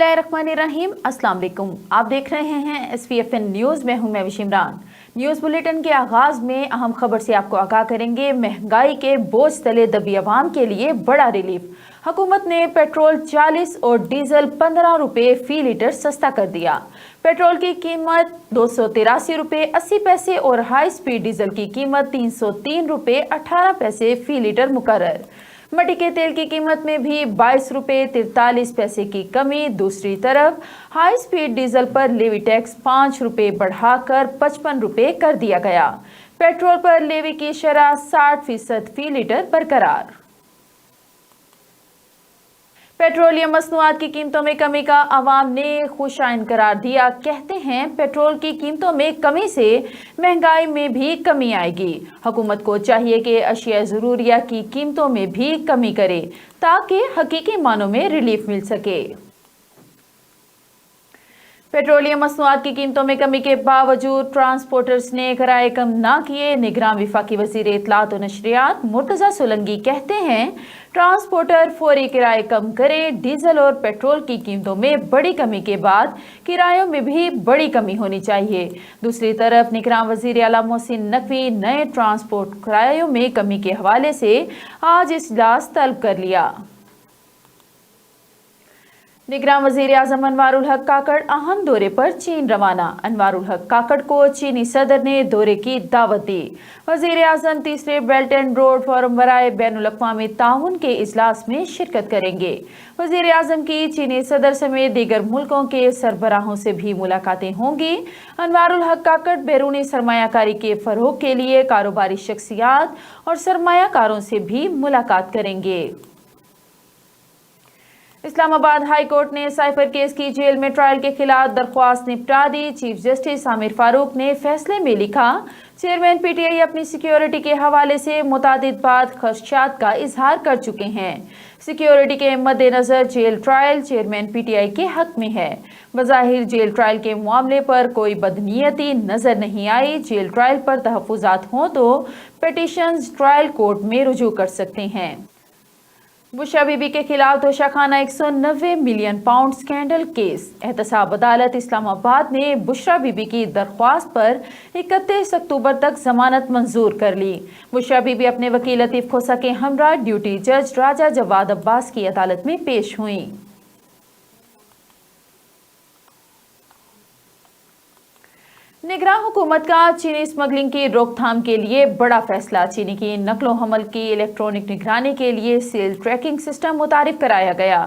बिस्मिल्लाहिर्रहमानिर्रहीम, अस्सलाम वालेकुम। आप देख रहे हैं SVFN न्यूज़ में हूं मैं विशिमरान। न्यूज़ बुलेटिन के आगाज़ में अहम खबर से आपको आगाह करेंगे। महंगाई के बोझ तले दबी आवाम के लिए बड़ा रिलीफ। हुकूमत ने पेट्रोल 40 और डीजल 15 रुपये फी लीटर सस्ता कर दिया। पेट्रोल की कीमत 283 रुपये 80 पैसे और हाई स्पीड डीजल की कीमत 303 रुपये 18 पैसे फी लीटर मुकर्रर। मट्टी के तेल की कीमत में भी 22 रुपये 43 पैसे की कमी। दूसरी तरफ हाई स्पीड डीजल पर लेवी टैक्स 5 रुपये बढ़ाकर 55 रुपये कर दिया गया। पेट्रोल पर लेवी की शरह 60% फी लीटर बरकरार। पेट्रोलियम मसनूआत की कीमतों में कमी का अवाम ने खुशाइन करार दिया। कहते हैं पेट्रोल की कीमतों में कमी से महंगाई में भी कमी आएगी। हुकूमत को चाहिए कि अशिया ज़रूरिया की कीमतों में भी कमी करे ताकि हकीकी मानों में रिलीफ मिल सके। पेट्रोलियम मसनूआत की कीमतों में कमी के बावजूद ट्रांसपोर्टर्स ने किराए कम ना किए। निगरान वफाकी वज़ीर इत्तलात और नशरियात मुर्तज़ा सोलंकी कहते हैं ट्रांसपोर्टर फौरी किराए कम करें। डीजल और पेट्रोल की कीमतों में बड़ी कमी के बाद किरायों में भी बड़ी कमी होनी चाहिए। दूसरी तरफ निगरान वज़ीर आला मोहसिन नकवी नए ट्रांसपोर्ट किरायों में कमी के हवाले से आज इजलास तलब कर लिया। निगरान वज़ीर आज़म अनवारुल हक काकड़ अहम दौरे पर चीन रवाना। अनवारुल हक काकड़ को चीनी सदर ने दौरे की दावत दी। वज़ीर आज़म तीसरे बेल्ट एंड रोड फोरम बराए बैनुल अक़वामी ताउन के इजलास में शिरकत करेंगे। वज़ीर आज़म की चीनी सदर समेत दीगर मुल्कों के सरबराहों से भी मुलाकातें होंगी। अनवारुल हक काकड़ बैरूनी सरमायाकारी के फ़रोग़ के लिए कारोबारी शख्सियात और सरमायाकारों से भी मुलाकात करेंगे। इस्लामाबाद हाई कोर्ट ने साइफर केस की जेल में ट्रायल के खिलाफ दरख्वास्त निपटा दी। चीफ जस्टिस आमिर फारूक ने फैसले में लिखा, चेयरमैन PTI अपनी सिक्योरिटी के हवाले से मुतादिद बार खदशात का इजहार कर चुके हैं। सिक्योरिटी के मद्देनजर जेल ट्रायल चेयरमैन PTI के हक में है। बज़ाहिर जेल ट्रायल के मामले पर कोई बदनीयती नजर नहीं आई। जेल ट्रायल पर तहफ़्फ़ुज़ात हों तो पिटीशंस ट्रायल कोर्ट में रुजू कर सकते हैं। बुशरा बीबी के खिलाफ Toshakhana 190 million pound scandal case. एहतसाब अदालत इस्लामाबाद ने बुशरा बीबी की दरख्वास्त पर 31 अक्टूबर तक जमानत मंजूर कर ली। बुशरा बीबी अपने वकील लतीफ़ खोसा के हमरा ड्यूटी जज राजा जवाद अब्बास की अदालत में पेश हुई। निगरान हुकूमत का चीनी स्मगलिंग की रोकथाम के लिए बड़ा फैसला। चीनी की नकलो हमल की इलेक्ट्रॉनिक निगरानी के लिए सेल ट्रैकिंग सिस्टम मुतारिफ कराया गया।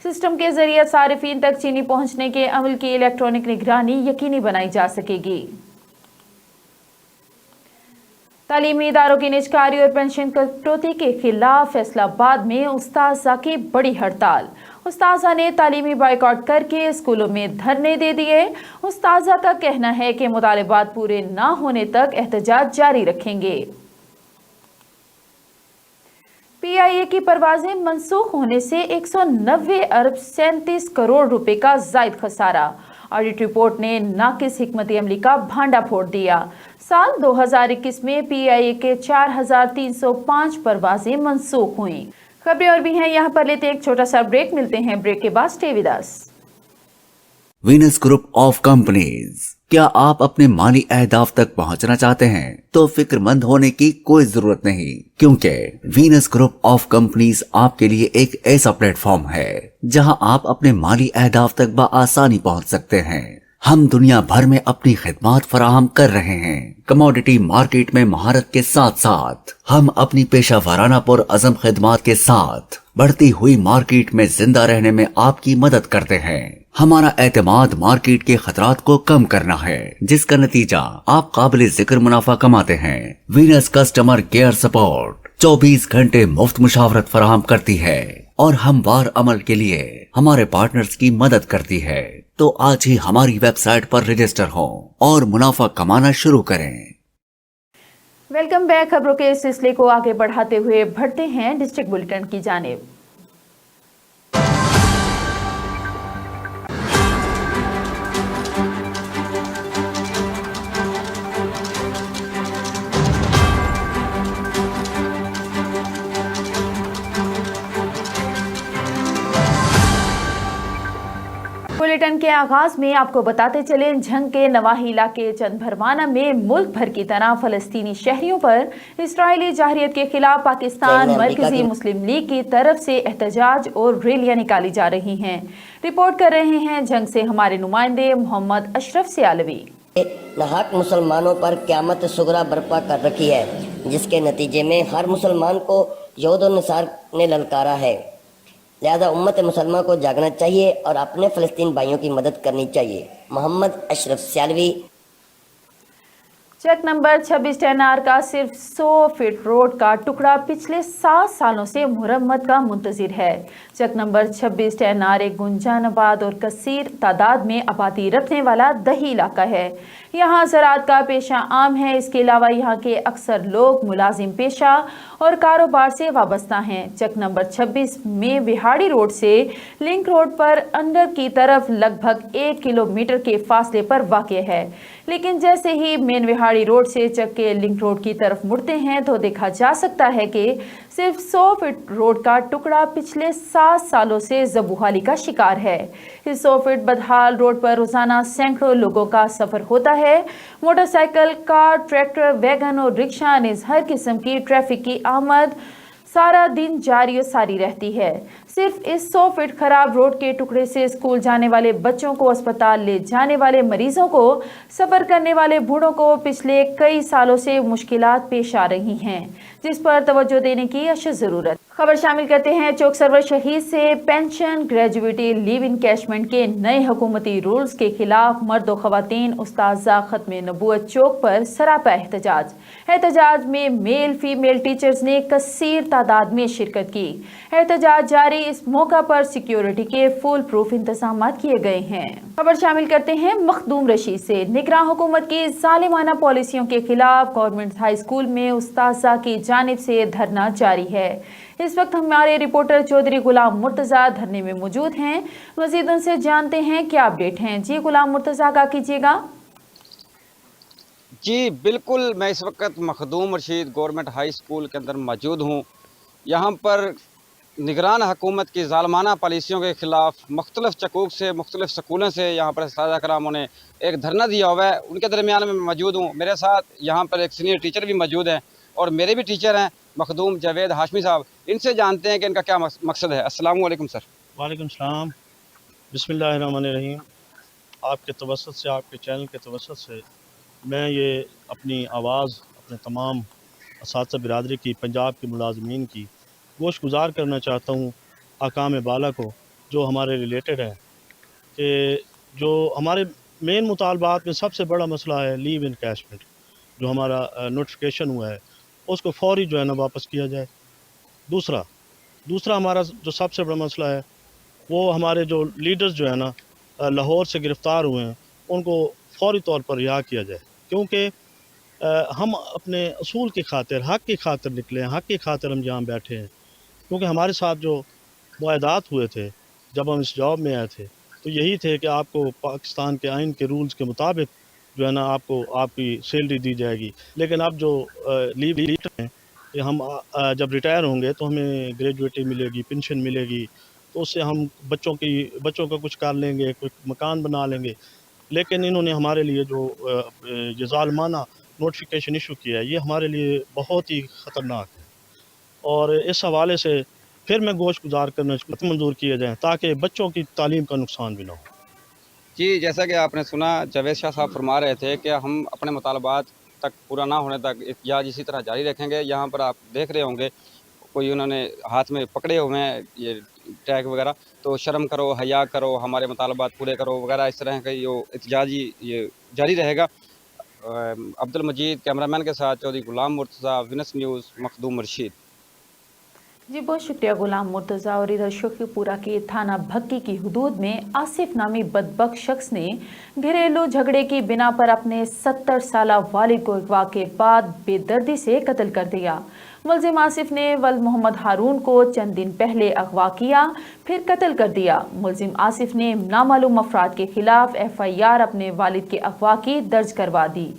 सिस्टम के जरिए सारिफीन तक चीनी पहुंचने के अमल की इलेक्ट्रॉनिक निगरानी यकीनी बनाई जा सकेगी। तालीमी इदारों की निजकारी और पेंशन कटौती के खिलाफ फैसलाबाद में उस्ताज़ा की बड़ी हड़ताल। उस्ताज़ा ने तालीमी बाइकआउट करके स्कूलों में धरने दे दिए। उस्ताज़ा का कहना है कि मुतालिबात पूरे ना होने तक एहतजाज जारी रखेंगे। PIA की परवाजें मनसूख होने से 190 अरब 37 करोड़ रुपए का जायद खसारा। ऑडिट रिपोर्ट ने नाकिस हिकमत अमली का भांडा फोड़ दिया। साल 2021 में PIA के 4305 परवाजें मनसूख हुई। खबरें और भी हैं, यहाँ पर लेते हैं एक छोटा सा ब्रेक। मिलते हैं ब्रेक के बाद। Stay with us. Venus group of companies. क्या आप अपने माली अहदाफ तक पहुंचना चाहते हैं तो फिक्रमंद होने की कोई जरूरत नहीं, क्योंकि वीनस ग्रुप ऑफ कंपनीज आपके लिए एक ऐसा प्लेटफॉर्म है जहां आप अपने माली अहदाफ तक बआसानी पहुंच सकते हैं। हम दुनिया भर में अपनी खिदमात फराहम कर रहे हैं। कमोडिटी मार्केट में महारत के साथ साथ हम अपनी पेशा वाराना पुर अज़म खिदमात के साथ बढ़ती हुई मार्केट में जिंदा रहने में आपकी मदद करते हैं। हमारा एतमाद मार्केट के खतरात को कम करना है, जिसका नतीजा आप काबिल जिक्र मुनाफा कमाते हैं। वीनस कस्टमर केयर सपोर्ट 24 घंटे मुफ्त मुशावरत फराहम करती है और हमवार अमल के लिए हमारे पार्टनर्स की मदद करती है। तो आज ही हमारी वेबसाइट पर रजिस्टर हो और मुनाफा कमाना शुरू करें। Welcome back. खबरों के इस सिलसिले को आगे बढ़ाते हुए बढ़ते हैं डिस्ट्रिक्ट बुलेटिन की जानिब। جنگ کے آغاز میں آپ کو بتاتے چلیں، جنگ کے نواحی علاقے چند بھرمانہ میں ملک بھر کی طرح فلسطینی شہریوں پر اسرائیلی جارحیت کے خلاف پاکستان مرکزی مسلم لیگ کی طرف سے احتجاج اور ریلیاں نکالی جا رہی ہیں۔ رپورٹ کر رہے ہیں جنگ سے ہمارے نمائندے محمد اشرف سیالوی۔ ناحق مسلمانوں پر قیامت صغریٰ برپا کر رکھی ہے، جس کے نتیجے میں ہر مسلمان کو یہود و نصارہ نے للکارا ہے۔ لہذا امت مسلمہ کو جاگنا چاہیے اور اپنے فلسطین بھائیوں کی مدد کرنی چاہیے۔ محمد اشرف سیالوی۔ چک نمبر 26 10R کا صرف 100 فٹ روڈ کا ٹکڑا پچھلے 7 سالوں سے مرمت کا منتظر ہے۔ چک نمبر 26 10R ایک گنجان آباد اور کثیر تعداد میں آبادی رکھنے والا دیہی علاقہ ہے۔ یہاں زراعت کا پیشہ عام ہے۔ اس کے علاوہ یہاں کے اکثر لوگ ملازم پیشہ اور کاروبار سے وابستہ ہیں۔ چک نمبر 26 میں وہاڑی روڈ سے لنک روڈ پر اندر کی طرف لگ بھگ 1 کلومیٹر کے فاصلے پر واقع ہے، لیکن جیسے ہی مین وہاڑی روڈ سے چک کے لنک روڈ کی طرف مڑتے ہیں تو دیکھا جا سکتا ہے کہ صرف 100 فٹ روڈ کا ٹکڑا پچھلے 7 سالوں سے زبوحالی کا شکار ہے۔ اس 100 فٹ بدحال روڈ پر روزانہ سینکڑوں لوگوں کا سفر ہوتا ہے۔ موٹر سائیکل، کار، ٹریکٹر، ویگن اور رکشہ نیز ہر قسم کی ٹریفک کی آمد سارا دن جاری و ساری رہتی ہے۔ صرف اس 100 فٹ خراب روڈ کے ٹکڑے سے اسکول جانے والے بچوں کو، اسپتال لے جانے والے مریضوں کو، سفر کرنے والے بوڑھوں کو پچھلے کئی سالوں سے مشکلات پیش آ رہی ہیں، جس پر توجہ دینے کی اشد ضرورت۔ خبر شامل کرتے ہیں چوک سرور شہید سے۔ پینشن، گریجویٹی، لیو انکیشمنٹ کے نئے حکومتی رولز کے خلاف مرد و خواتین اساتذہ ختم نبوت چوک پر سراپا احتجاج۔ احتجاج میں میل فیمیل ٹیچرز نے کثیر تعداد میں شرکت کی۔ احتجاج جاری، اس موقع پر سیکیورٹی کے فول پروف انتظامات کیے گئے ہیں۔ خبر شامل کرتے ہیں مخدوم رشید سے۔ نگراں حکومت کی ظالمانہ پالیسیوں کے خلاف گورنمنٹ ہائی اسکول میں اساتذہ کی جانب سے دھرنا جاری ہے۔ اس وقت ہمارے رپورٹر چودھری غلام مرتضیٰ دھرنے میں موجود ہیں۔ مزید ان سے جانتے ہیں کیا اپڈیٹ ہیں۔ جی غلام مرتضیٰ، کا کیجیے گا۔ جی بالکل، میں اس وقت مخدوم رشید گورنمنٹ ہائی اسکول کے اندر موجود ہوں۔ یہاں پر نگران حکومت کی ظالمانہ پالیسیوں کے خلاف مختلف چکوک سے، مختلف سکولوں سے یہاں پر اساتذہ کراموں نے ایک دھرنا دیا ہوا ہے۔ ان کے درمیان میں موجود ہوں۔ میرے ساتھ یہاں پر ایک سینئر ٹیچر بھی موجود ہیں اور میرے بھی ٹیچر ہیں مخدوم جاوید ہاشمی صاحب۔ ان سے جانتے ہیں کہ ان کا کیا مقصد ہے۔ السلام علیکم سر۔ وعلیکم السلام۔ بسم اللہ الرحمن الرحیم۔ آپ کے توسط سے، آپ کے چینل کے توسط سے میں یہ اپنی آواز اپنے تمام اساتذہ برادری کی، پنجاب کے ملازمین کی گوش گزار کرنا چاہتا ہوں احکام بالا کو، جو ہمارے ریلیٹڈ ہے، کہ جو ہمارے مین مطالبات میں سب سے بڑا مسئلہ ہے لیو انکیشمنٹ، جو ہمارا نوٹیفیکیشن ہوا ہے اس کو فوری جو ہے نا واپس کیا جائے۔ دوسرا ہمارا جو سب سے بڑا مسئلہ ہے وہ ہمارے جو لیڈرز جو ہے نا لاہور سے گرفتار ہوئے ہیں، ان کو فوری طور پر رہا کیا جائے، کیونکہ ہم اپنے اصول کی خاطر، حق کی خاطر نکلے ہیں، حق کی خاطر ہم یہاں بیٹھے ہیں۔ کیونکہ ہمارے ساتھ جو معاہدات ہوئے تھے جب ہم اس جاب میں آئے تھے، تو یہی تھے کہ آپ کو پاکستان کے آئین کے رولز کے مطابق جو ہے نا آپ کو آپ کی سیلری دی جائے گی۔ لیکن اب جو لیو ہیں کہ ہم جب ریٹائر ہوں گے تو ہمیں گریجویٹی ملے گی، پینشن ملے گی، تو اس سے ہم بچوں کا کچھ کر لیں گے، کچھ مکان بنا لیں گے۔ لیکن انہوں نے ہمارے لیے جو یہ ظالمانہ نوٹیفیکیشن ایشو کیا ہے، یہ ہمارے لیے بہت ہی خطرناک ہے، اور اس حوالے سے پھر میں گوش گزار کرنا منظور کیے جائیں تاکہ بچوں کی تعلیم کا نقصان بھی نہ ہو۔ جی جیسا کہ آپ نے سنا، جاوید شاہ صاحب فرما رہے تھے کہ ہم اپنے مطالبات تک پورا نہ ہونے تک احتجاج اسی طرح جاری رکھیں گے۔ یہاں پر آپ دیکھ رہے ہوں گے کوئی انہوں نے ہاتھ میں پکڑے ہوئے ہیں یہ ٹیگ وغیرہ، تو شرم کرو، حیا کرو، ہمارے مطالبات پورے کرو وغیرہ، اس طرح کا یہ احتجاجی یہ جاری رہے گا۔ عبد المجید کیمرامین کے ساتھ چودھری غلام مرتضیٰ، وینس نیوز، مخدوم رشید۔ جی بہت شکریہ غلام مرتضیٰ۔ اور ادھر شوخی پورہ کے تھانہ بھکی کی حدود میں آصف نامی بدبخت شخص نے گھریلو جھگڑے کی بنا پر اپنے 70 سالہ والد کو اغوا کے بعد بے دردی سے قتل کر دیا۔ ملزم آصف نے ولد محمد ہارون کو چند دن پہلے اغوا کیا، پھر قتل کر دیا۔ ملزم آصف نے نامعلوم افراد کے خلاف FIR اپنے والد کے اغوا کی درج کروا دی۔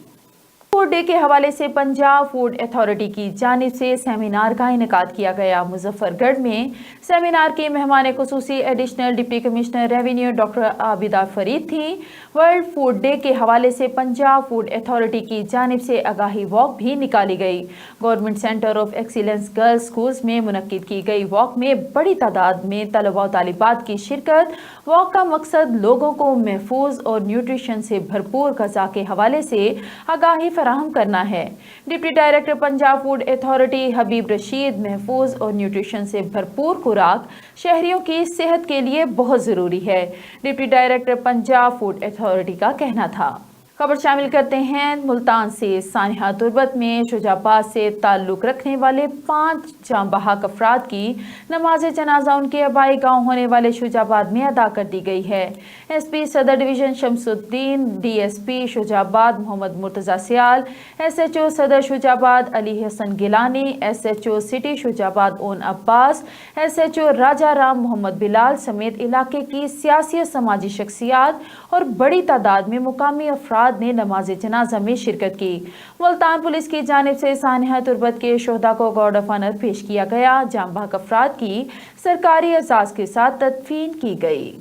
फूड डे के हवाले से पंजाब फूड अथॉरिटी की जानिब से सेमिनार का इनेकाद किया गया। मुजफ्फरगढ़ में सेमिनार की मेहमान खुसूसी additional deputy commissioner revenue doctor Abida Farid थी। वर्ल्ड फूड डे के हवाले से पंजाब फूड अथॉरिटी की जानिब से आगाही वॉक भी निकाली गई। Government centre of excellence girls schools में मुनक्किद की गई वॉक में बड़ी तादाद में तलबा और तालिबात की शिरकत। वॉक का मकसद लोगों को महफूज और न्यूट्रिशन से भरपूर ग़िज़ा के हवाले से आगाही फराहम करना है। Deputy director Punjab food authority Habib Rashid, महफूज और न्यूट्रिशन से भरपूर खुराक शहरियों की सेहत के लिए बहुत ज़रूरी है, deputy director Punjab food authority का कहना था। खबर शामिल करते हैं मुल्तान से। सानिहा तुर्बत में शुजाबाद से ताल्लुक़ रखने वाले 5 जाँ बहक अफराद की नमाज जनाजा उनके आबाई गाँव होने वाले शुजाबाद में अदा कर दी गई है। SP सदर division Shamsuddin, DSP Shujabad Mohammad Murtaza Sial, SHO सदर Shujabad Ali Hasan Gilani, SHO city Shujabad Aun Abbas, SHO Raja Ram Mohammad Bilal समेत इलाके की सियासी समाजी शख्सियात और बड़ी तादाद में मुकामी अफराद ने नमाज जनाजा में शिरकत की। मुल्तान पुलिस की जानिब से सानिहा तुर्बत के शोहदा को गार्ड ऑफ ऑनर पेश किया गया। जाँ बहक अफराद की सरकारी एजाज़ के साथ तदफीन की गई।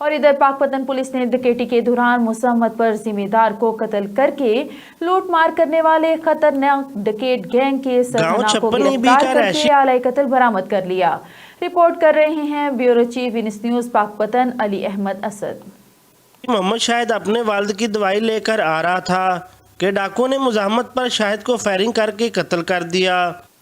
और इधर पाकपतन पुलिस ने डकैती के दौरान मुसम्मत पर जिम्मेदार को कत्ल करके लूट मार करने वाले खतरनाक डकैत गैंग के सरगना को गिरफ्तार करके आला कत्ल बरामद कर लिया। रिपोर्ट कर रहे हैं ब्यूरो चीफ विनिस न्यूज़ पाकपतन अली अहमद असद। मोहम्मद शाहिद अपने वालिद की दवाई लेकर आ रहा था कि डाकुओं ने मुजाहमत पर शाहिद को फायरिंग करके कत्ल कर दिया।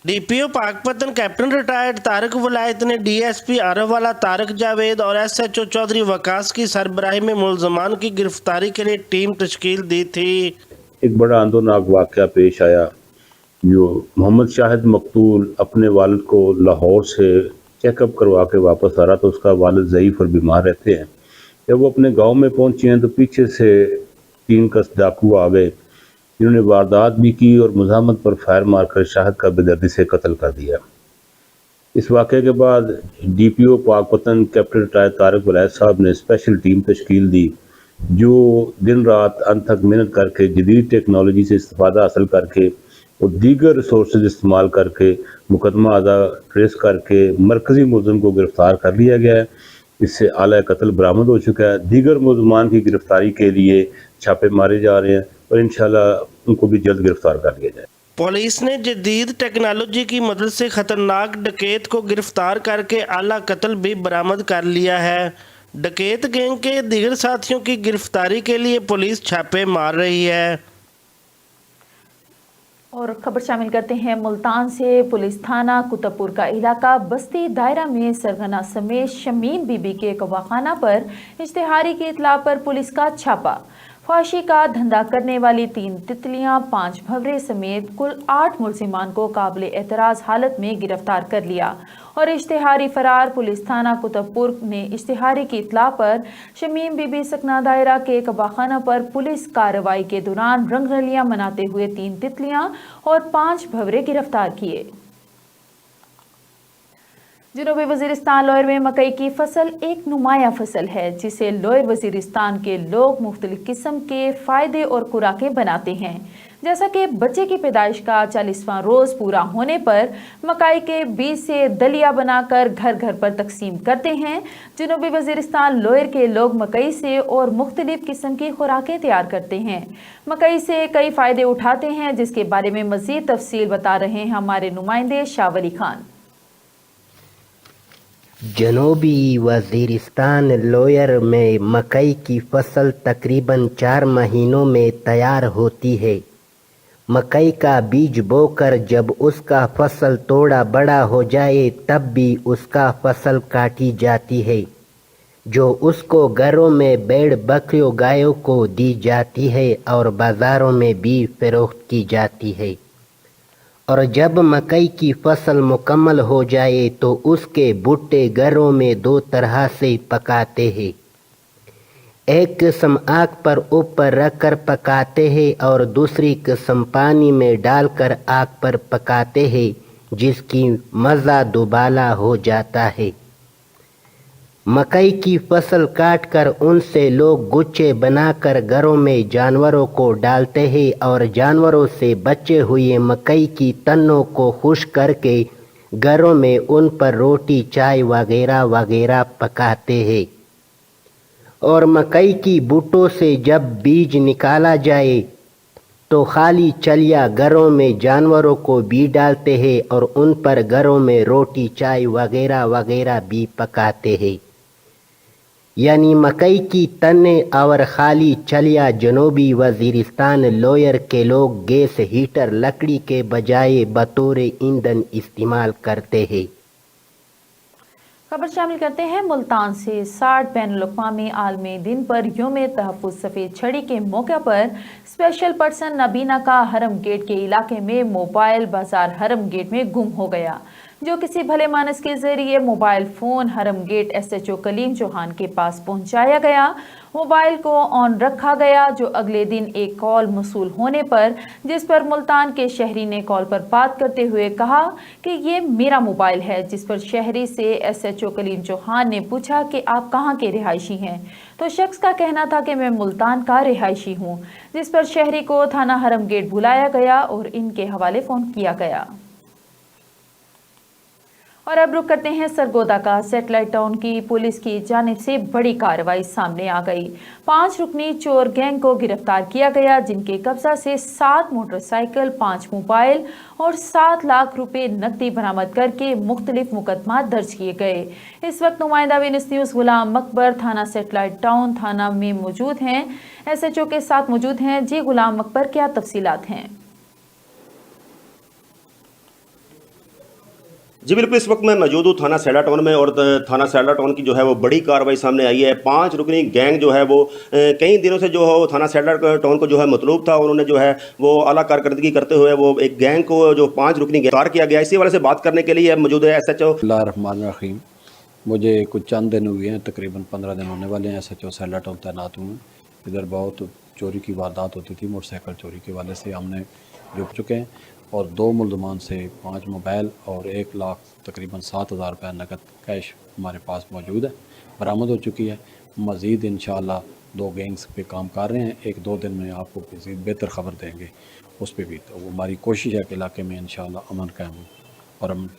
DPO Pakpattan captain retired Tariq Wilayat ने DSP आरफवाला तारिक जावेद और SHO चौधरी वकास की सरबराही में मुलजमान की गिरफ्तारी के लिए टीम तश्कील दी थी। एक बड़ा आंदोलनाक वाक़या पेश आया। जो मोहम्मद शाहिद मकतूल अपने वालिद को लाहौर से चेकअप करवा के वापस आ रहा था। उसका वालिद ज़ईफ़ और बीमार रहते हैं। जब वो अपने गांव में पहुंचे हैं तो पीछे से 3 कस डाकू आ गए, जिन्होंने वारदात भी की और मुजाहमत पर फायर मारकर शाहिद का बेदर्दी से कत्ल कर दिया। इस वाक़े के बाद DPO Pakpattan captain retired Tariq Wilayat sahab ने स्पेशल टीम तश्कील दी, जो दिन रात अंत तक मेहनत करके जदीद टेक्नोलॉजी से इस्तेफादा हासिल करके और दीगर रिसोर्सेज इस्तेमाल करके मुकदमा आदा ट्रेस करके मरकज़ी मुलज़िम को गिरफ़्तार कर लिया गया है। इससे आला कत्ल बरामद हो चुका है। दीगर मुलज़मान की गिरफ्तारी के लिए छापे मारे जा रहे हैं और इंशाल्लाह उनको भी जल्द गिरफ्तार कर लिया जाए। पुलिस ने जदीद टेक्नोलॉजी की मदद से खतरनाक डकैत को गिरफ्तार करके आला कत्ल भी बरामद कर लिया है। डकैत गैंग के दीगर साथियों की गिरफ्तारी के लिए पुलिस छापे मार रही है। और खबर शामिल करते हैं मुल्तान से। पुलिस थाना कुतुबपुर का इलाका बस्ती दायरा में सरगना समेत शमीन बीबी के कवाखाना पर इश्तिहारी की इतला पर पुलिस का छापा। फाशी का धंधा करने वाली 3 तितलियां, 5 भंवरे समेत कुल 8 मुलजिमान को काबिल एतराज़ हालत में गिरफ्तार कर लिया और इश्तिहारी फरार। पुलिस थाना कुतुबपुर ने इश्तिहारी की इतला पर शमीम बीबी सकना दायरा के कबाखाना पर पुलिस कार्रवाई के दौरान रंगरलियां मनाते हुए 3 तितलियां और 5 भंवरे गिरफ्तार किए। जनूबी वज़ीरिस्तान लोयर में मकई की फसल एक नुमाया फसल है, जिसे लोयर वज़ीरिस्तान के लोग मुख्तलिफ किस्म के फ़ायदे और खुराकें बनाते हैं। जैसा कि बच्चे की पैदाइश का 40वां रोज़ पूरा होने पर मकई के बीज से दलिया बनाकर घर घर पर तकसीम करते हैं। जनूबी वज़ीरिस्तान लोयर के लोग मकई से और मुख्तलिफ किस्म की खुराकें तैयार करते हैं। मकई से कई फ़ायदे उठाते हैं, जिसके बारे में मज़ीद तफसील बता रहे हैं हमारे नुमाइंदे शाह वली खान। जनूबी वज़ीरिस्तान लोयर में मकई की फसल तकरीबन 4 महीनों में तैयार होती है। मकई का बीज बोकर जब उसका फसल थोड़ा बड़ा हो जाए तब भी उसका फसल काटी जाती है, जो उसको घरों में भेड़ बकरियों गायों को दी जाती है और बाज़ारों में भी फ़रोख्त की जाती है। और जब मकई की फसल मुकम्मल हो जाए तो उसके भुट्टे घरों में 2 तरह से पकाते हैं। एक किस्म आग पर ऊपर रखकर पकाते हैं और दूसरी किस्म पानी में डालकर आग पर पकाते हैं, जिसकी मज़ा दुबाला हो जाता है। मकई की फसल काटकर उनसे लोग गुच्छे बनाकर घरों में जानवरों को डालते हैं और जानवरों से बचे हुए मकई की तनों को खुश्क करके घरों में उन पर रोटी चाय वगैरह वगैरह पकाते हैं। और मकई की बूटों से जब बीज निकाला जाए तो खाली चलिया घरों में जानवरों को भी डालते हैं और उन पर घरों में रोटी चाय वगैरह वगैरह भी पकाते हैं। यानी मकई की तने और खाली चलिया जनूबी वजीरिस्तान लोयर के लोग गैस हीटर लकड़ी के बजाय बतौर ईंधन इस्तेमाल करते हैं। खबर शामिल करते हैं मुल्तान से। 60 बैनुल-अक़वामी आलमी दिन पर यौम तहफ़्फ़ुज़ सफ़ेद छड़ी के मौके पर स्पेशल पर्सन नबीना का हरम गेट के इलाके में मोबाइल बाजार हरम गेट में गुम हो गया, जो किसी भले मानस के जरिए मोबाइल फ़ोन हरम गेट SHO कलीम चौहान के पास पहुंचाया गया। मोबाइल को ऑन रखा गया, जो अगले दिन एक कॉल मौसूल होने पर जिस पर मुल्तान के शहरी ने कॉल पर बात करते हुए कहा कि ये मेरा मोबाइल है, जिस पर शहरी से SHO कलीम चौहान ने पूछा कि आप कहाँ के रिहायशी हैं, तो शख्स का कहना था कि मैं मुल्तान का रिहायशी हूँ, जिस पर शहरी को थाना हरम गेट बुलाया गया और इनके हवाले फ़ोन किया गया। और अब रुक करते हैं सरगोदा का। सैटेलाइट टाउन की पुलिस की जानिब से बड़ी कार्रवाई सामने आ गई। 5 रुकनी चोर गैंग को गिरफ्तार किया गया, जिनके कब्जा से 7 मोटरसाइकिल, 5 मोबाइल और 7 लाख रुपए नकदी बरामद करके मुख्तलिफ मुकदमा दर्ज किए गए। इस वक्त नुमाइंदा वीनस न्यूज़ गुलाम अकबर थाना सैटेलाइट टाउन थाना में मौजूद हैं, SHO के साथ मौजूद हैं। जी गुलाम अकबर, क्या तफसीलात हैं? जी बिल्कुल, इस वक्त मैं मौजूद हूँ थाना सैला टाउन में और थाना सैला टाउन की जो है वो बड़ी कार्रवाई सामने आई है। 5 रुकनी गैंग जो है वो कई दिनों से जो है वो थाना सैला टाउन को जो है मतलूब था। उन्होंने जो है वो आला कारकर्दगी करते हुए वो एक गैंग को जो 5 रुकनी गिरफ्तार किया गया। इसी वाले से बात करने के लिए मौजूद है SHO। बिस्मिल्लाहिर्रहमानिर्रहीम। मुझे कुछ चंद दिन हुए हैं, तकरीबन 15 दिन होने वाले हैं SHO सैला टाउन तैनात हुए। इधर बहुत चोरी की वारदात होती थी, मोटरसाइकिल चोरी के वाले से हमने जुट चुके हैं और 2 मुलजमान से 5 मोबाइल और 1 लाख तकरीबन 7,000 रुपये नकद कैश हमारे पास मौजूद है, बरामद हो चुकी है। मज़ीद इंशाअल्लाह 2 गैंग्स पे काम कर रहे हैं, 1-2 दिन में आपको मज़ीद बेहतर ख़बर देंगे उस पर भी। तो वो हमारी कोशिश है कि इलाके में इंशाअल्लाह अमन कायम हो और अमन।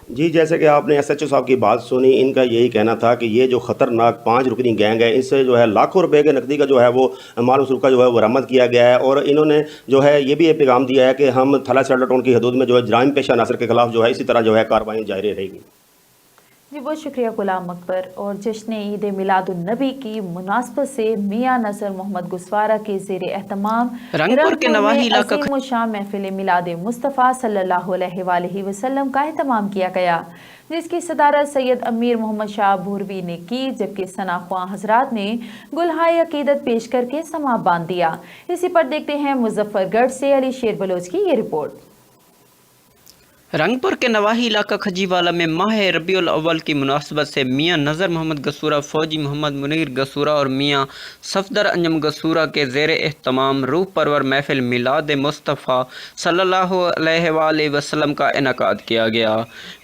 जी, जैसे कि आपने SHO साहब की बात सुनी, इनका यही कहना था कि ये जो ख़तरनाक 5 रुकनी गैंग है, इससे जो है लाखों रुपए के नकदी का जो है वो माल मसरूफ़ का जो है बरामद किया गया है। और इन्होंने जो है ये भी एक पैगाम दिया है कि हम थाना सैला टाउन की हदूद में जो है जराइम पेशा अनासर के खिलाफ जो है इसी तरह जो है कार्रवाई जारी रहेगी। जी बहुत शुक्रिया गुलाम अकबर। और जश्न ईद मिलादुन्नबी की मुनासबत से मियाँ नज़र मोहम्मद गुस्वारा के ज़ेर एहतमाम रंगपुर के नवाही इलाका शाम महफिल मिलाद मुस्तफ़ा सल्लल्लाहु अलैहि वसल्लम का एहतमाम किया गया, जिसकी सदारत सैयद अमीर मोहम्मद शाह भूरवी ने की, जबकि सनाख्वां हजरात ने गुलहाय अकीदत पेश करके समा बांध दिया। इसी पर देखते हैं मुजफ्फरगढ़ से अली शेर बलोच की ये रिपोर्ट। रंगपुर के नवाही इलाका खजीवाला में माह रबीउल अव्वल की मुनासबत से मियाँ नज़र मोहम्मद गसूरा, फौजी मोहम्मद मुनीर गसूरा और मियाँ सफदर अंजम गसूरा के ज़ेर एहतमाम रूह परवर महफिल मिलाद मुस्तफ़ा सल्लल्लाहु अलैहि वसल्लम का इनेकाद किया गया।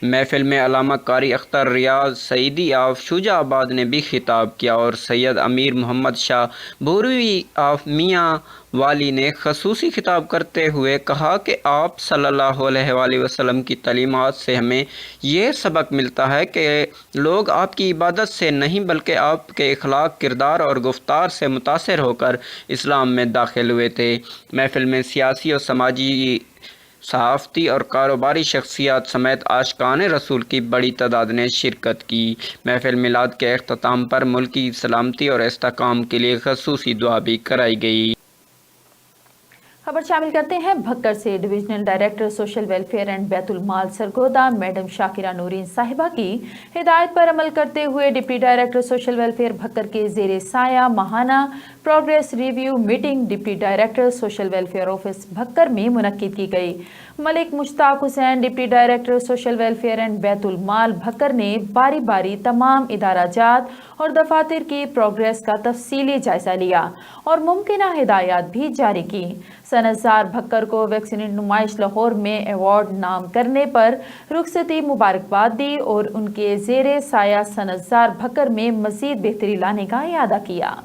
महफिल में अल्लामा कारी अख्तर रियाज सईदी ऑफ शुजाबाद ने भी खिताब किया और सैयद अमीर मोहम्मद शाह भूरवी ऑफ मियाँ वाली ने खसूसी खिताब करते हुए कहा कि आप सल्लल्लाहु अलैहि वसल्लम की तालीमात से हमें यह सबक मिलता है कि लोग आपकी इबादत से नहीं बल्कि आपके इखलाक, किरदार और गुफ्तार से मुतासिर होकर इस्लाम में दाखिल हुए थे। महफिल में सियासी और समाजी, सहाफ़ती और कारोबारी शख्सियात समेत आशिकान रसूल की बड़ी तादाद ने शिरकत की। महफिल मिलाद के अख्ताम पर मुल्की सलामती और इस्तेहकाम के लिए खसूसी दुआ भी कराई गई। खबर शामिल करते हैं भक्कर से। Divisional director social welfare and Baitul Mal Sargodha madam Shakira Noreen साहिबा की हिदायत पर अमल करते हुए deputy director social welfare Bhakkar के ज़ेरे साया माहाना progress review meeting deputy director social welfare office Bhakkar में मुनक्किद की गई। Malik Mushtaq Hussain deputy director social welfare and Baitul Mal Bhakkar ने बारी बारी तमाम इदाराजात और दफातर की प्रोग्रेस का तफसीली जायजा लिया और मुमकिना हिदायत भी जारी की। सनज़ार भक्कर को वैक्सीन नुमाइश लाहौर में अवार्ड नाम करने पर रुखसती मुबारकबाद दी और उनके ज़ेरे साया सनज़ार भक्कर में मज़ीद बेहतरी लाने का इरादा किया।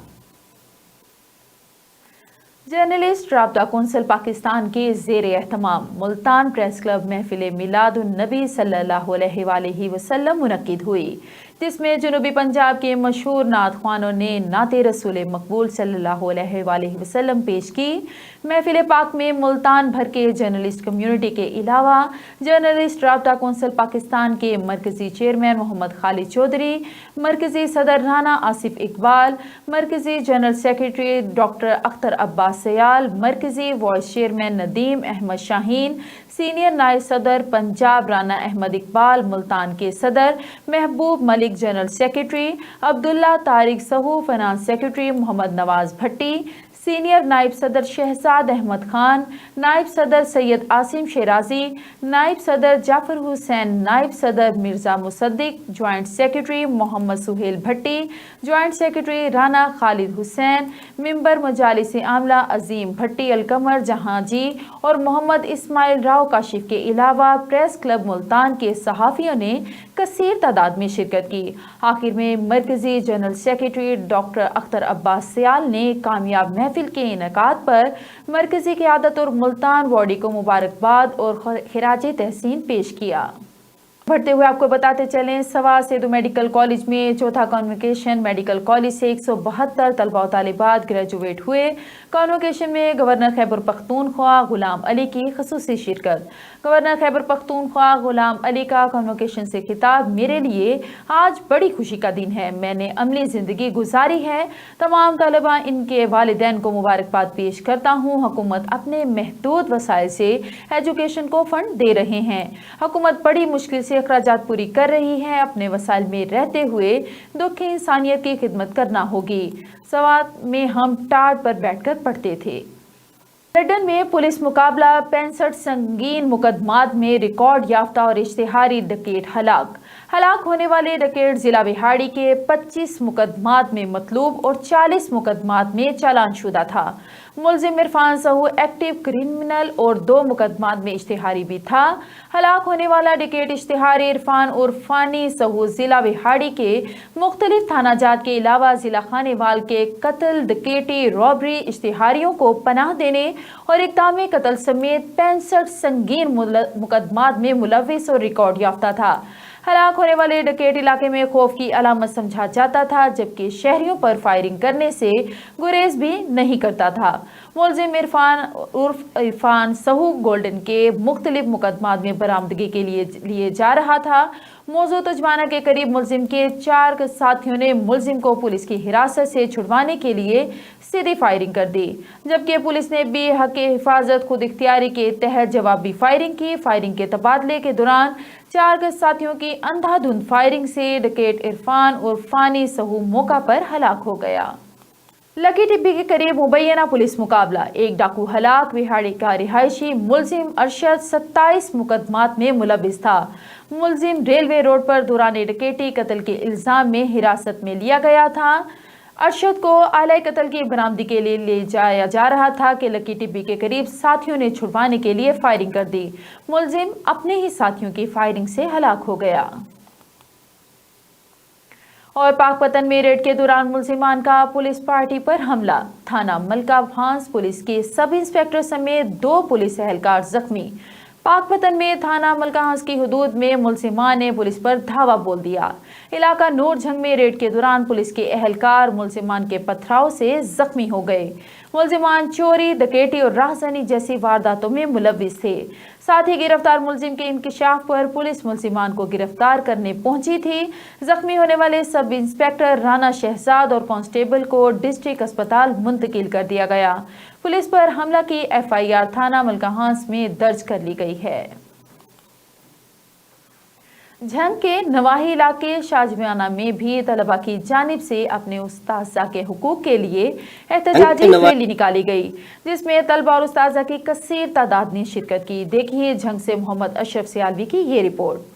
जर्नलिस्ट राब्ता कौंसिल पाकिस्तान के ज़ेर एहतमाम मुल्तान प्रेस क्लब महफिल मिलादुन नबी सल्लल्लाहु अलैहि वसल्लम मुनक्किद हुई, जिसमें जनूबी पंजाब के मशहूर नात ख्वानों ने नाते रसूल मकबूल सल्लल्लाहु अलैहि वसल्लम पेश की। महफिल पाक में मुल्तान भर के जर्नलिस्ट कम्युनिटी के अलावा जर्नलिस्ट राब्ता कौंसिल पाकिस्तान के मरकज़ी चेयरमैन मोहम्मद खालिद चौधरी, मरकज़ी सदर राना आसिफ इकबाल, मरकज़ी general secretary doctor Akhtar Abbas Sayal, मरकज़ी vice chairman Nadeem Ahmed Shaheen, senior नायब सदर पंजाब राना अहमद इकबाल, मुल्तान के सदर महबूब मलिक, जनरल सेक्रेटरी अब्दुल्ला तारिक सहू, फाइनेंस सेक्रेटरी मोहम्मद नवाज भट्टी, सीनियर नायब सदर शहजाद अहमद खान, नायब सदर सैयद आसिम शेराजी, नायब सदर जाफर हुसैन, नायब सदर Mirza Musaddiq, joint secretary Muhammad Suhail Bhatti, joint secretary Rana Khalid Hussain, member मजालिस आमला अजीम भट्टी अलकमर जहांजी और मोहम्मद इस्माइल राव काशिफ के अलावा प्रेस क्लब मुल्तान के सहाफ़ियों ने कसीर तादाद में शिरकत की। आखिर में मरकज़ी general secretary doctor Akhtar Abbas Sayal ने कामयाब महफिल के इनेकाद पर मरकज़ी क़यादत और मुल्तान वाडी को मुबारकबाद और खिराज तहसीन पेश किया। बढ़ते हुए आपको बताते चलें, सवा सेदू मेडिकल कॉलेज में चौथा कॉन्वोकेशन मेडिकल कॉलेज से 172 तलबा और तालिबात ग्रेजुएट हुए। कॉन्वोकेशन में गवर्नर खैबर पख्तूनख्वा गुलाम अली की खसूसी शिरकत। गवर्नर खैबर पख्तूनख्वा गुलाम अली का कॉन्वोकेशन से खिताब, मेरे लिए आज बड़ी खुशी का दिन है, मैंने अमली ज़िंदगी गुजारी है, तमाम तलबा इनके वालिदैन को मुबारकबाद पेश करता हूँ। हुकूमत अपने महदूद वसाइल से एजुकेशन को फंड दे रहे हैं। हुकूमत बड़ी मुश्किल से अखराजात पूरी कर रही है, अपने वसाइल में रहते हुए दुख इंसानियत की खिदमत करना होगी। सवात में हम टाट पर बैठकर पढ़ते थे। लंदन में पुलिस मुकाबला, 65 संगीन मुकदमात में रिकॉर्ड याफ्ता और इश्तिहारी डकैत हलाक होने वाले डकैत जिला बिहाड़ी के 25 मुकदमात में मतलूब और 40 मुकदमात में चालान शुदा था। मुलजिम इरफान सहू एक्टिव क्रिमिनल और 2 मुकदमात में इश्तिहारी भी था। हलाक होने वाला डकैत इश्तिहारी इरफान और फानी सहू जिला बिहाड़ी के मुख्तलिफ थाना जात के अलावा जिला खानेवाल के कत्ल, डकैती, रॉबरी, इश्तिहारियों को पनाह देने और इक़दाम कत्ल समेत 65 संगीन मुकदमात में मुलविस और रिकॉर्ड याफ्ता था। हलाक होने वाले डकैत इलाके में खौफ की अलामत समझा जाता था, जबकि शहरियों पर फायरिंग करने से गुरेज भी नहीं करता था। मुलजिम इरफान सहू गोल्डन के मुख्तलिफ मुकदमात में बरामदगी के लिए जा रहा था। मौजू तजमाना के करीब मुलजिम के 4 साथियों ने मुलजिम को पुलिस की हिरासत से छुड़वाने के लिए सीधी फायरिंग कर दी, जबकि पुलिस ने भी हक हिफाजत खुद इख्तियारी के तहत जवाबी फायरिंग की। फायरिंग के तबादले के दौरान 4 साथियों की अंधाधुंध फायरिंग से डकैत इरफान और फानी सहू मौका पर हलाक हो गया। लकी टिब्बी के करीब मुबैना पुलिस मुकाबला, एक डाकू हलाक, बिहाड़ी का रिहायशी मुलजिम अरशद 27 मुकदमात में मुलविस था। मुलजिम रेलवे रोड पर दौरान डकैती कत्ल के इल्जाम में हिरासत में लिया गया था। अरशद को आले कत्ल की बरामदगी के लिए ले जाया जा रहा था कि लकी टिब्बी के करीब साथियों ने छुड़वाने के लिए फायरिंग कर दी। मुलजिम अपने ही साथियों की फायरिंग से हलाक हो गया। और पाकपतन में रेड के दौरान मुलजिमान का पुलिस पार्टी पर हमला, थाना मलका भांस पुलिस के सब इंस्पेक्टर समेत 2 पुलिस एहलकार जख्मी। पाकपतन में थाना मलकाहांस की हदूद में मुलजिमान ने पुलिस पर धावा बोल दिया। इलाका नूरजंग में रेड के दौरान पुलिस के एहलकार मुलजिमान के पथराव से जख्मी हो गए। मुलजिमान चोरी, डकैती और राहज़नी जैसी वारदातों में मुलविस थे। साथ ही गिरफ्तार मुलजिम के इंकशाफ पर पुलिस मुलजिमान को गिरफ्तार करने पहुंची थी। जख्मी होने वाले सब इंस्पेक्टर राना शहजाद और कांस्टेबल को डिस्ट्रिक्ट अस्पताल मुंतकिल कर दिया गया। पुलिस पर हमला की FIR थाना मलकाहांस में दर्ज कर ली गई है। झंग के नवाही इलाके शाहजहाना में भी तलबा की जानिब से अपने उस्ताज़ा के हुकूक के लिए एहतजाजी रैली निकाली गई, जिसमें तलबा और उस्ताज़ा की कसीर तादाद ने शिरकत की। देखिए झंग से मोहम्मद अशरफ सियालवी की ये रिपोर्ट।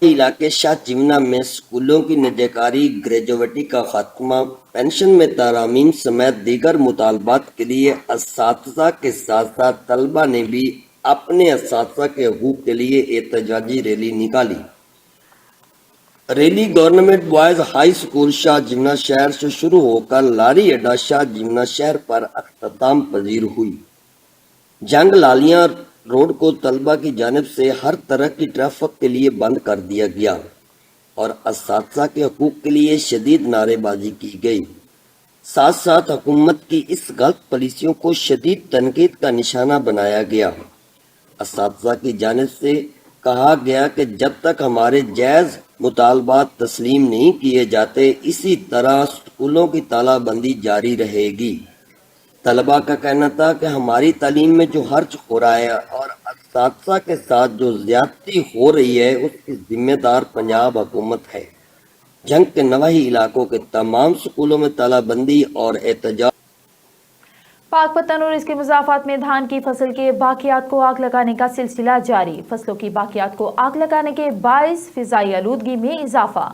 इलाके शाहजहाना में स्कूलों की नजकारी ग्रेजुएटी का खात्मा पेंशन में तरामीम समेत दीगर मुतालबात के लिए असातिज़ा के साथ साथ तलबा ने भी अपने असातिज़ा के हकूक़ के लिए एहतजाजी रैली निकाली। Rally government boys high school Shah Jiwna शहर से शुरू होकर लारी अड्डा शाह जिमना शहर पर अख्ताम पजीर हुई। जंग लालियां रोड को तलबा की जानिब से हर तरह की ट्रैफिक के लिए बंद कर दिया गया और असातिज़ा के हकूक़ के लिए शदीद नारेबाजी की गई। साथ साथ हुकूमत की इस गलत पॉलिसियों को शदीद तनकीद का निशाना बनाया गया। असातिज़ा की जानिब से कहा गया कि जब तक हमारे जायज़ मुतालबात तस्लीम नहीं किए जाते, इसी तरह स्कूलों की तालाबंदी जारी रहेगी। तलबा का कहना था कि हमारी तालीम में जो खर्च हो रहा है और असातिज़ा के साथ जो ज़्यादती हो रही है, उसकी जिम्मेदार पंजाब हुकूमत है। जंग के नवाही इलाकों के तमाम स्कूलों में तालाबंदी और एहतजाज। पाकपतन और इसके मुज़ाफ़ात में धान की फसल के बाकियात को आग लगाने का सिलसिला जारी। फसलों की बाकियात को आग लगाने के बाइस फ़िज़ाई आलूदगी में इजाफा।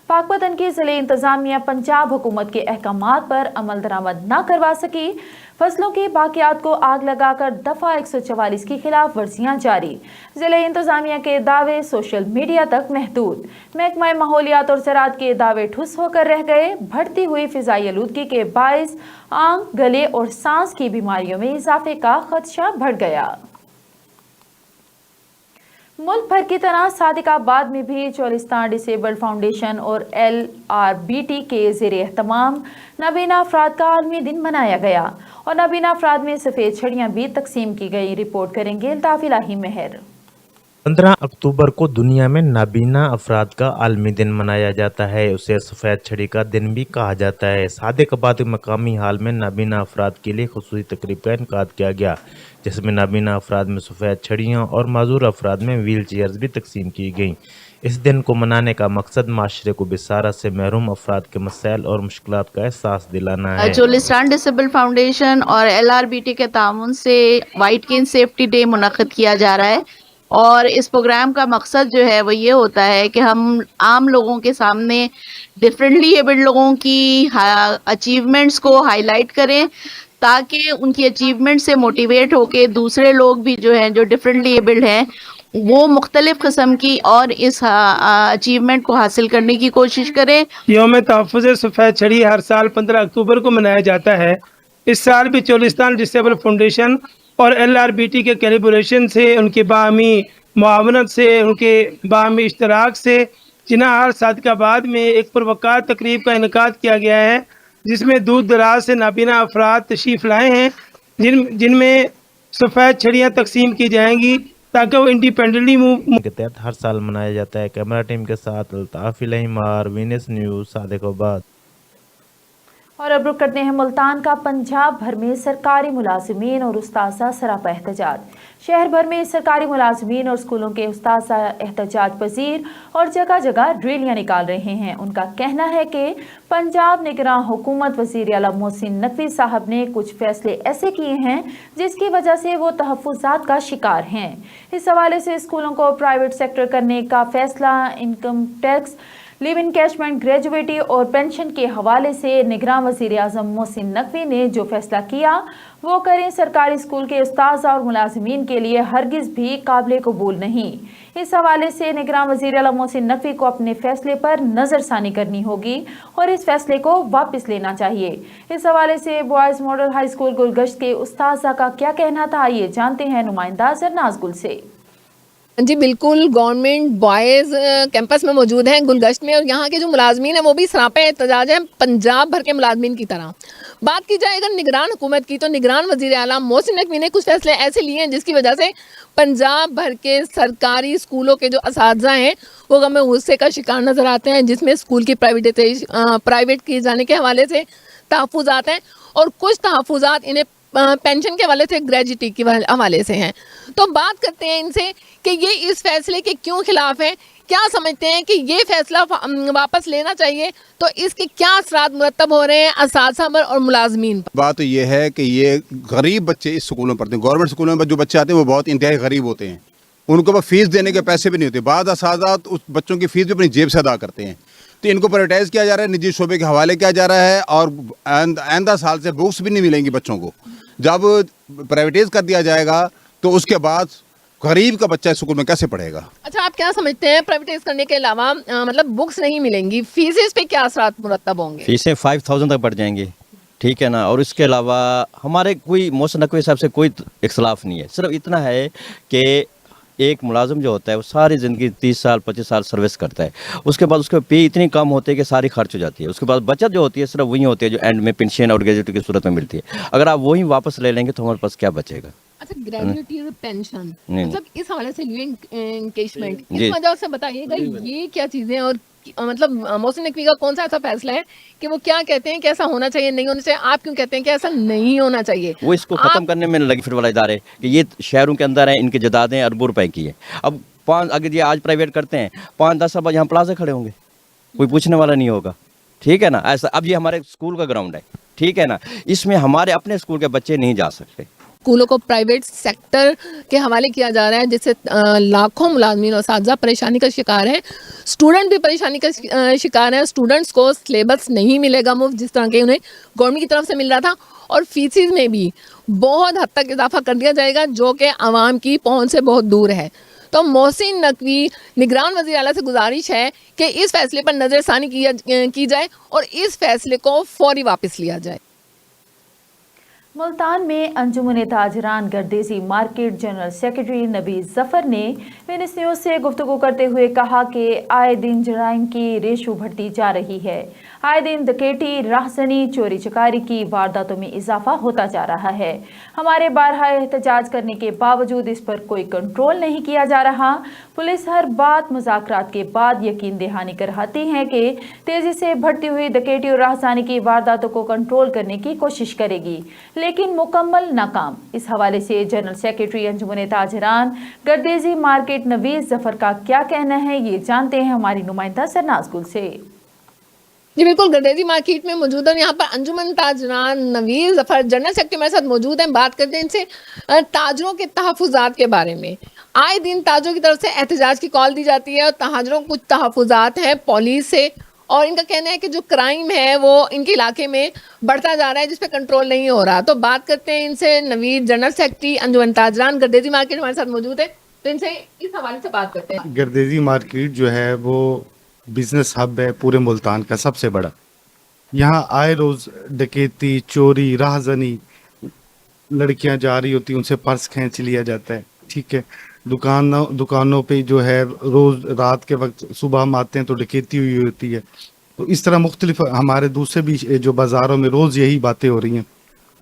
पाकपतन की ज़िले इंतज़ामिया पंजाब हुकूमत के अहकामात पर अमल दरामद न करवा सकी। फसलों की बाकियात को आग लगाकर दफ़ा 144 की खिलाफ वर्जियाँ जारी। ज़िले इंतज़ामिया के दावे सोशल मीडिया तक महदूद। महकमा माहौलियात और ज़राअत के दावे ठुस होकर रह गए। बढ़ती हुई फ़िज़ाई आलूदगी के बाइस आंख, गले और सांस की बीमारियों में इजाफे का खदशा बढ़ गया। मुल्क भर की तरह सादिकाबाद में भी चोलिस्तान डिसेबल्ड फाउंडेशन और LRBT के ज़ेरे एहतमाम नबीना अफराद का आलमी दिन मनाया गया और नबीना अफराद में सफ़ेद छड़ियाँ भी तकसीम की गई। रिपोर्ट करेंगे अल्ताफ़ इलाही मेहर। 15 अक्टूबर को दुनिया में नाबीना अफराद का आलमी दिन मनाया जाता है। उसे सफ़ेद छड़ी का दिन भी कहा जाता है। सादिकाबाद मकामी हाल में नाबीना अफराद के लिए खुसूसी तकरीब का इनकाद किया गया, जिसमें नाबीना अफराद में सफ़ेद छड़ियाँ और माजूर अफराद में व्हील चेयर्स भी तकसीम की गईं। इस दिन को मनाने का मकसद माशरे को बिसारत से महरूम अफराद के मसाइल और मुश्किलात का एहसास दिलाना है। चोलिस्तान डिसेबल्ड फाउंडेशन और LRBT के ताउन से वाइट केन सेफ्टी डे मुनक़िद किया जा रहा है और इस प्रोग्राम का मकसद जो है वो ये होता है कि हम आम लोगों के सामने डिफरेंटली एबल्ड लोगों की अचीवमेंट्स को हाईलाइट करें ताकि उनकी अचीवमेंट से मोटिवेट होके दूसरे लोग भी जो हैं जो डिफरेंटली एबल्ड हैं वो मुख्तलिफ किस्म की और इस अचीवमेंट को हासिल करने की कोशिश करें। यौम तहफ़्फ़ुज़ सफ़ेद छड़ी हर साल 15 अक्टूबर को मनाया जाता है। इस साल भी चोलिस्तान डिसेबल फाउंडेशन और LRBT के कोलैबोरेशन से, उनके बाहमी मुआवनत से, उनके बाहमी इश्तराक से जिन्ना हर सादिकाबाद में एक पुरवकार तकरीब का इनकाद किया गया है, जिसमें दूर दराज से नाबीना अफराद तशरीफ़ लाए हैं, जिनमें सफ़ेद छड़ियाँ तकसीम की जाएंगी ताकि वो इंडिपेंडेंटली मूव के तहत हर साल मनाया जाता है। कैमरा टीम के साथ अल्ताफ़ इलाही मार, वीनस न्यूज़, सादिकाबाद। और अब रुक करते हैं मुल्तान का। पंजाब भर में सरकारी मुलाजिमीन और उस्ताज़ा सरापा एहतजाज। शहर भर में सरकारी मुलाजिमीन और स्कूलों के उस्ताज़ा एहतजाज पजीर और जगह जगह रैलियां निकाल रहे हैं। उनका कहना है कि पंजाब निगरान हुकूमत वज़ीर आला मोहसिन नकवी साहब ने कुछ फैसले ऐसे किए हैं जिसकी वजह से वो तहफ़्फ़ुज़ात का शिकार हैं। इस हवाले से स्कूलों को प्राइवेट सेक्टर करने का फैसला, income tax, live encashment, gratuity और पेंशन के हवाले से निगरान वज़ीर आज़म मोहसिन नकवी ने जो फैसला किया वो करें। सरकारी स्कूल के उस्ताज़ा और मुलाजिमीन के लिए हरगिज़ भी काबिल कबूल नहीं। इस हवाले से निगरान वज़ीर आला मोहसिन नकवी को अपने फैसले पर नज़रसानी करनी होगी और इस फैसले को वापस लेना चाहिए। इस हवाले से boys model high school Gulgasht के उस्ताज़ा का क्या कहना था, आइए जानते हैं नुमाइंदा जरनाज गुल से। जी बिल्कुल, गवर्नमेंट बॉयज़ कैंपस में मौजूद हैं गुलगश्त में, और यहाँ के जो मुलाजमीन हैं वो भी सरापा एहतजाज हैं पंजाब भर के मुलाजमीन की तरह। बात की जाए अगर निगरान हुकूमत की, तो निगरान वज़ीर आला मोहसिन नकवी ने कुछ फैसले ऐसे लिए हैं जिसकी वजह से पंजाब भर के सरकारी स्कूलों के जो असातिज़ा हैं वो गम गुस्से का शिकार नज़र आते हैं, जिसमें स्कूल की प्राइवेट किए जाने के हवाले से तहफ़्फ़ुज़ात हैं और कुछ तहफ़्फ़ुज़ात इन्हें पेंशन के हवाले से, ग्रेजुएटी के हवाले से हैं। तो बात करते हैं इनसे कि ये इस फैसले के क्यों खिलाफ है, क्या समझते हैं कि ये फैसला वापस लेना चाहिए, तो इसके क्या असरात मुरतब हो रहे हैं असातिज़ा पर और मुलाजमीन पर। बात तो ये है कि ये गरीब बच्चे इस स्कूलों में पढ़ते हैं। गवर्नमेंट स्कूलों में जो बच्चे आते हैं वो बहुत इंतहाई गरीब होते हैं, उनको फीस देने के पैसे भी नहीं होते। बाद असातिज़ा उस बच्चों की फ़ीस भी अपनी जेब से अदा करते हैं। तो इनको प्राइवेटाइज किया जा रहा है, निजी शोबे के हवाले किया जा रहा है और आइंदा साल से बुक्स भी नहीं मिलेंगी बच्चों को। जब प्राइवेटाइज कर दिया जाएगा तो उसके बाद गरीब का बच्चा स्कूल में कैसे पढ़ेगा? अच्छा, आप क्या समझते हैं प्राइवेटाइज करने के अलावा मतलब बुक्स नहीं मिलेंगी, फीसेस पे क्या असरात मुरतब होंगे? फीसें 5000 तक बढ़ जाएंगी, ठीक है ना। और इसके अलावा हमारे कोई मौसम नकवी हिसाब से कोई इख्तलाफ नहीं है, सिर्फ इतना है कि एक मुलाजिम जो होता है वो सारी ज़िंदगी 30 साल 25 साल सर्विस करता है, उसके बाद उसके पे इतनी कम होती है कि सारी खर्च हो जाती है। उसके बाद बचत जो होती है सिर्फ वही होती है जो एंड में पेंशन और ग्रेजुएटी की सूरत में मिलती है। अगर आप वही वापस ले लेंगे तो हमारे पास क्या बचेगा? अच्छा, ग्रेजुएटी और पेंशन नहीं। मतलब इस हवाले से लीव एनकेजमेंट, जी। इस वजह से बताइएगा ये क्या चीज़ें और मतलब मोहसिन नकवी का कौन सा ऐसा फैसला है कि वो क्या कहते हैं कि ऐसा होना चाहिए, नहीं होना चाहिए? आप क्यों कहते हैं कि ऐसा नहीं होना चाहिए? वो इसको ख़त्म करने में लगे फिर वाला इदारे कि ये शहरों के अंदर है, इनकी जदादें अरबों रुपए की है। अब अगर ये आज प्राइवेट करते हैं 5-10 साल बाद यहाँ प्लाजा खड़े होंगे, कोई पूछने वाला नहीं होगा, ठीक है ना। ऐसा अब ये हमारे स्कूल का ग्राउंड है, ठीक है ना, इसमें हमारे अपने स्कूल के बच्चे नहीं जा सकते। स्कूलों को प्राइवेट सेक्टर के हवाले किया जा रहा है, जिससे लाखों मुलाजमीन और साथी परेशानी का शिकार है, स्टूडेंट भी परेशानी का शिकार है। स्टूडेंट्स को सिलेबस नहीं मिलेगा मुफ्त जिस तरह के उन्हें गवर्नमेंट की तरफ से मिल रहा था, और फीसिस में भी बहुत हद तक इजाफा कर दिया जाएगा जो कि आवाम की पहुंच से बहुत दूर है। तो मोहसिन नकवी निगरान वज़ीर आला से गुजारिश है कि इस फैसले पर नज़रसानी की जाए और इस फैसले को फौरी वापस लिया जाए। मुल्तान में अंजुमन ताजरान गर्देजी मार्केट जनरल सेक्रेटरी नबी जफर ने विनस न्यूज़ से गुफ्तगू करते हुए कहा कि आए दिन जराइम की रेशो बढ़ती जा रही है। आए दिन डकैती, राहजनी, चोरी चकारी की वारदातों में इजाफा होता जा रहा है। हमारे बारहा एहतजाज करने के बावजूद इस पर कोई कंट्रोल नहीं किया जा रहा। पुलिस हर बात मुज़ाकरात के बाद यकीन दहानी कराती है कि तेज़ी से बढ़ती हुई डकैती और राहजनी की वारदातों को कंट्रोल करने की कोशिश करेगी, लेकिन मुकम्मल नाकाम। इस हवाले से जनरल सेक्रेटरी अंजुमन ताजरान गर्देजी मार्केट नवीज़ जफर का क्या कहना है, ये जानते हैं हमारी नुमाइंदा सरनाज गुल से। जी बिल्कुल, गर्देजी मार्केट में मौजूद है। यहाँ पर अंजुमन ताजरान नवीज़ जफर जनरल सेक्रेटरी हमारे साथ मौजूद हैं। बात करते हैं इनसे ताजरों के तहफ़्फ़ुज़ात के बारे में। आए दिन ताजरों की तरफ से एहतजाज की कॉल दी जाती है और ताजरों को कुछ तहफ़्फ़ुज़ात हैं पुलिस से, और इनका कहना है कि जो क्राइम है वो इनके इलाके में बढ़ता जा रहा है, जिस पे कंट्रोल नहीं हो रहा। तो बात करते हैं इनसे, नवीद जनरल सेक्रेटरी अंजुमन ताजरान गर्देजी मार्केट हमारे साथ मौजूद है, तो इनसे इस हवाले से बात करते हैं। गर्देजी मार्केट जो है वो बिजनेस हब है पूरे मुल्तान का सबसे बड़ा। यहाँ आए रोज़ डकैती, चोरी, राहजनी, लड़कियाँ जा रही होती उनसे पर्स खींच लिया जाता है, ठीक है। दुकानों पे जो है रोज़ रात के वक्त सुबह हम आते हैं तो डकैती हुई होती है। तो इस तरह मुख्तलिफ हमारे दूसरे भी जो बाज़ारों में रोज़ यही बातें हो रही हैं।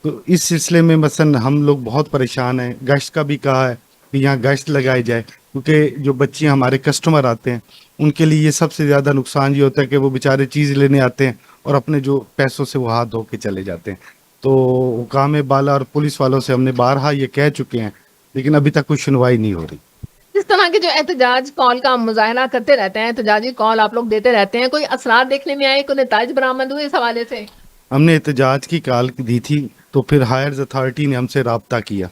तो इस सिलसिले में मसलन हम लोग बहुत परेशान हैं। गश्त का भी कहा है कि यहाँ गश्त लगाई जाए, क्योंकि जो बच्चियाँ हमारे कस्टमर आते हैं उनके लिए ये सबसे ज़्यादा नुकसान ये होता है कि वो बेचारे चीज़ लेने आते हैं और अपने जो पैसों से वो हाथ धो के चले जाते हैं। तो हुकाम बाला और पुलिस वालों से हमने बारहा ये कह चुके हैं, लेकिन अभी तक कोई सुनवाई नहीं हो रही। इस तरह के जो एहतजाज कॉल का मुजाहरा करते रहते हैं, एहतजाजी कॉल आप लोग देते रहते हैं, कोई असरात देखने में आए, कोई नताइज बरामद हुए इस हवाले से? हमने एहतजाज की कॉल दी थी तो फिर हायर अथॉरिटी ने हमसे रब्ता किया।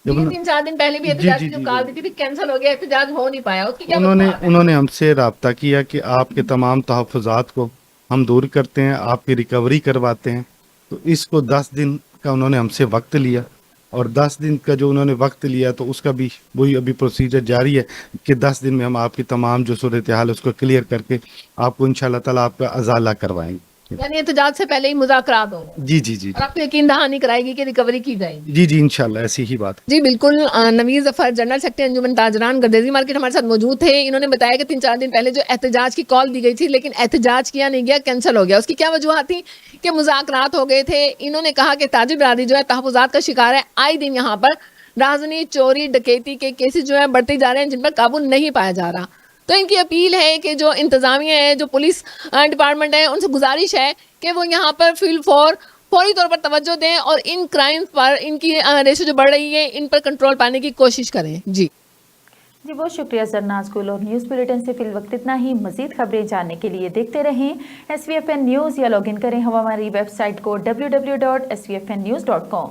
ये 3-4 दिन पहले भी एहतजाज की जो कॉल दी थी कैंसिल हो गया, एहतजाज हो नहीं पाया, उसकी क्या उन्होंने हमसे रब्ता किया कि आपके तमाम तहफ़्फ़ुज़ात को हम दूर करते हैं, आपकी रिकवरी करवाते हैं। तो इसको 10 दिन का उन्होंने हमसे वक्त लिया, और 10 दिन का जो उन्होंने वक्त लिया तो उसका भी वही अभी प्रोसीजर जारी है कि 10 दिन में हम आपकी तमाम जो सूरत हाल है उसको क्लियर करके आपको इंशाल्लाह ताला आपका अजाला करवाएंगे। यानी एहतजाज से पहले ही मुज़ाकरात हो? जी जी जी। और आपको यकीन दहानी कराएगी कि रिकवरी की जाएगी? जी जी इंशाल्लाह ऐसी ही बात। जी बिल्कुल, नवीज़ जफर जनरल सेक्रेटरी अंजुमन ताजरान गर्देजी मार्केट हमारे साथ मौजूद थे। इन्होंने बताया कि 3-4 दिन पहले जो एहतजाज की कॉल दी गई थी लेकिन एहतजाज किया नहीं गया, कैंसिल हो गया। उसकी क्या वजूहत थी कि मुज़ाकरात हो गए थे। इन्होंने कहा कि ताजिर बरादरी जो है तहफ़्फ़ुज़ात का शिकार है। आए दिन यहाँ पर राहज़नी, चोरी, डकैती के केसेस जो है बढ़ते जा रहे हैं, जिन पर काबू नहीं पाया जा रहा। तो इनकी अपील है कि जो इंतज़ामिया है, जो पुलिस डिपार्टमेंट है, उनसे गुजारिश है कि वो यहाँ पर फौरी तौर पर तवज्जो दें और इन क्राइम पर, इनकी रेशो जो बढ़ रही है, इन पर कंट्रोल पाने की कोशिश करें। जी बहुत शुक्रिया सरनाज गुल। और न्यूज़ बुलेटिन से फिल वक्त इतना ही। मज़ीद खबरें जानने के लिए देखते रहें SVFN न्यूज़ या लॉगिन करें हमारी वेबसाइट को www.svfnnews.com।